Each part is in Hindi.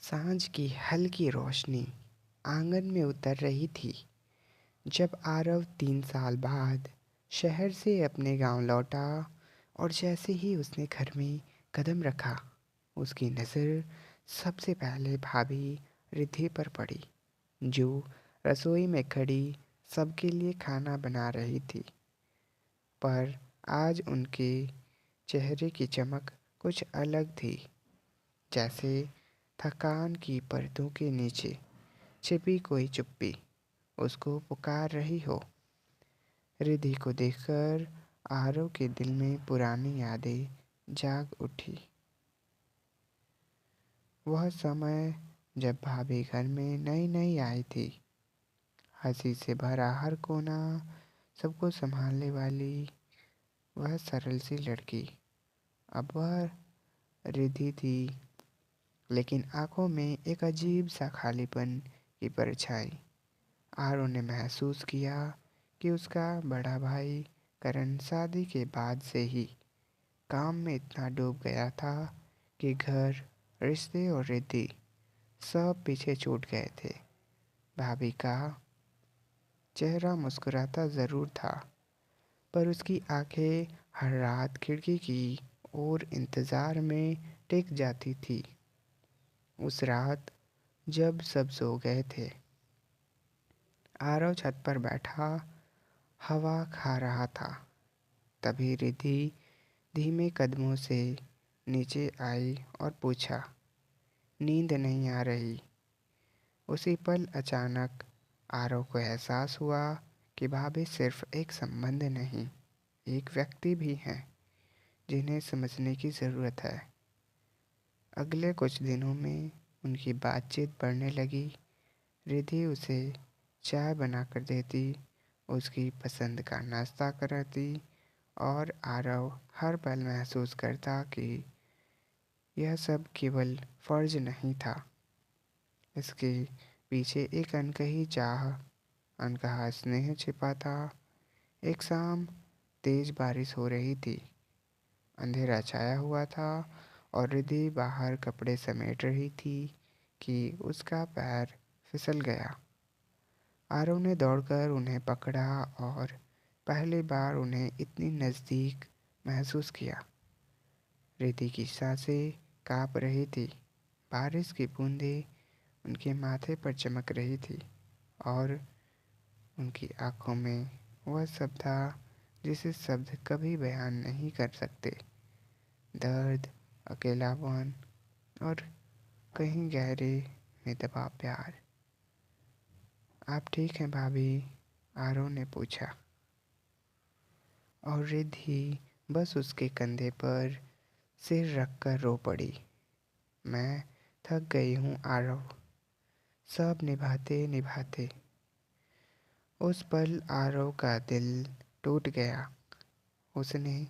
सांझ की हल्की रोशनी आंगन में उतर रही थी जब आरव 3 साल बाद शहर से अपने गांव लौटा। और जैसे ही उसने घर में कदम रखा, उसकी नज़र सबसे पहले भाभी रिद्धि पर पड़ी, जो रसोई में खड़ी सबके लिए खाना बना रही थी। पर आज उनके चेहरे की चमक कुछ अलग थी, जैसे थकान की परतों के नीचे छिपी कोई चुप्पी उसको पुकार रही हो। रिधि को देखकर आरव के दिल में पुरानी यादें जाग उठी। वह समय जब भाभी घर में नई नई आई थी, हंसी से भरा हर कोना, सबको संभालने वाली वह सरल सी लड़की। अब वह रिधि थी, लेकिन आंखों में एक अजीब सा खालीपन की परछाई। आरव ने महसूस किया कि उसका बड़ा भाई करण शादी के बाद से ही काम में इतना डूब गया था कि घर, रिश्ते और रिद्धि सब पीछे छूट गए थे। भाभी का चेहरा मुस्कुराता ज़रूर था, पर उसकी आंखें हर रात खिड़की की ओर इंतज़ार में टिक जाती थी। उस रात जब सब सो गए थे, आरव छत पर बैठा हवा खा रहा था। तभी रिद्धि धीमे कदमों से नीचे आई और पूछा, नींद नहीं आ रही? उसी पल अचानक आरव को एहसास हुआ कि भाभी सिर्फ एक संबंध नहीं, एक व्यक्ति भी हैं जिन्हें समझने की ज़रूरत है। अगले कुछ दिनों में उनकी बातचीत बढ़ने लगी। रिद्धि उसे चाय बना कर देती, उसकी पसंद का नाश्ता कराती, और आरव हर पल महसूस करता कि यह सब केवल फर्ज नहीं था, इसके पीछे एक अनकही चाह, अनकहा स्नेह छिपा था। एक शाम तेज बारिश हो रही थी, अंधेरा छाया हुआ था और रिद्धि बाहर कपड़े समेट रही थी कि उसका पैर फिसल गया। आरव ने दौड़कर उन्हें पकड़ा और पहली बार उन्हें इतनी नज़दीक महसूस किया। रिद्धि की सांसें काँप रही थी, बारिश की बूंदें उनके माथे पर चमक रही थी, और उनकी आंखों में वह सब था जिसे शब्द कभी बयान नहीं कर सकते। दर्द, अकेलापन और कहीं गहरे में दबा प्यार। आप ठीक हैं भाभी? आरव ने पूछा, और रिद्धि बस उसके कंधे पर सिर रखकर रो पड़ी। मैं थक गई हूँ आरव, सब निभाते निभाते। उस पल आरव का दिल टूट गया। उसने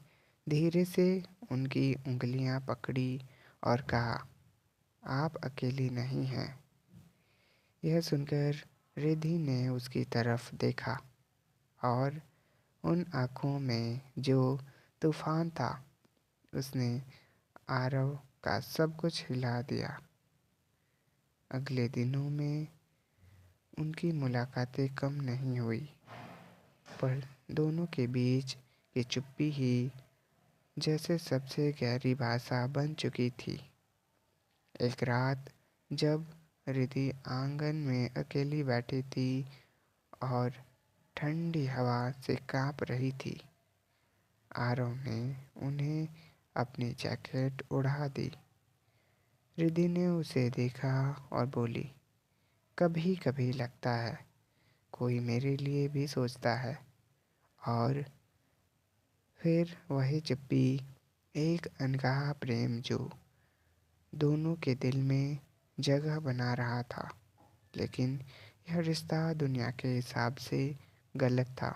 धीरे से उनकी उंगलियां पकड़ी और कहा, आप अकेली नहीं हैं। यह सुनकर रिद्धि ने उसकी तरफ देखा, और उन आँखों में जो तूफान था, उसने आरव का सब कुछ हिला दिया। अगले दिनों में उनकी मुलाकातें कम नहीं हुई, पर दोनों के बीच की चुप्पी ही जैसे सबसे गहरी भाषा बन चुकी थी। एक रात जब रिद्धि आंगन में अकेली बैठी थी और ठंडी हवा से कांप रही थी, आरव ने उन्हें अपनी जैकेट ओढ़ा दी। रिद्धि ने उसे देखा और बोली, कभी कभी लगता है कोई मेरे लिए भी सोचता है। और फिर वही चुप्पी, एक अनकहा प्रेम जो दोनों के दिल में जगह बना रहा था। लेकिन यह रिश्ता दुनिया के हिसाब से गलत था,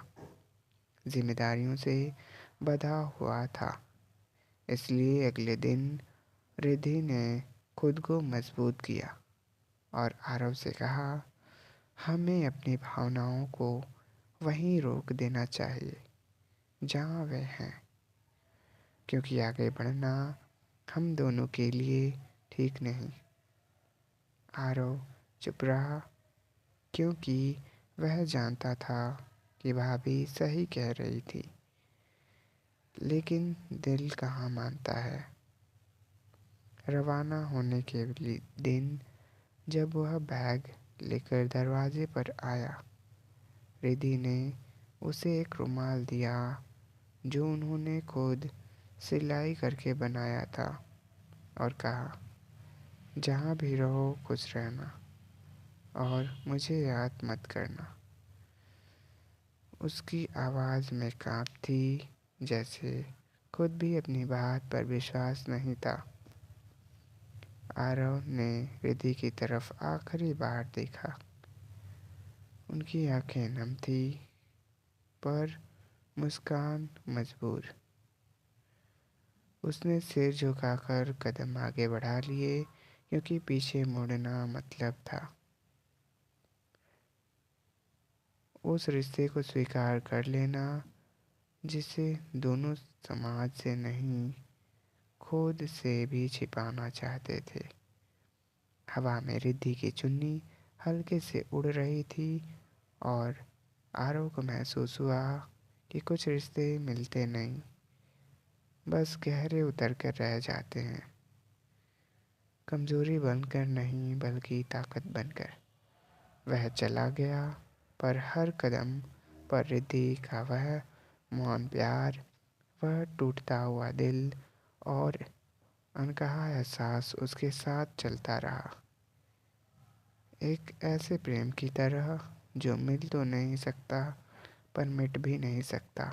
जिम्मेदारियों से बंधा हुआ था। इसलिए अगले दिन रिद्धि ने खुद को मजबूत किया और आरव से कहा, हमें अपनी भावनाओं को वहीं रोक देना चाहिए जहाँ वे हैं, क्योंकि आगे बढ़ना हम दोनों के लिए ठीक नहीं। आरव चुप रहा, क्योंकि वह जानता था कि भाभी सही कह रही थी। लेकिन दिल कहाँ मानता है। रवाना होने के दिन जब वह बैग लेकर दरवाजे पर आया, रिद्धि ने उसे एक रुमाल दिया जो उन्होंने खुद सिलाई करके बनाया था, और कहा, जहाँ भी रहो खुश रहना और मुझे याद मत करना। उसकी आवाज़ में कांप थी, जैसे खुद भी अपनी बात पर विश्वास नहीं था। आरव ने रिद्धि की तरफ आखिरी बार देखा। उनकी आंखें नम थी, पर मुस्कान मजबूर। उसने सिर झुकाकर कदम आगे बढ़ा लिए, क्योंकि पीछे मुड़ना मतलब था उस रिश्ते को स्वीकार कर लेना जिसे दोनों समाज से नहीं, खुद से भी छिपाना चाहते थे। हवा में रिद्धि की चुन्नी हल्के से उड़ रही थी, और आरव को महसूस हुआ कि कुछ रिश्ते मिलते नहीं, बस गहरे उतर कर रह जाते हैं, कमजोरी बनकर नहीं बल्कि ताकत बनकर। वह चला गया, पर हर कदम पर रिद्धि का वह मौन प्यार, वह टूटता हुआ दिल और अनकहा एहसास उसके साथ चलता रहा। एक ऐसे प्रेम की तरह जो मिल तो नहीं सकता, पर मिट भी नहीं सकता।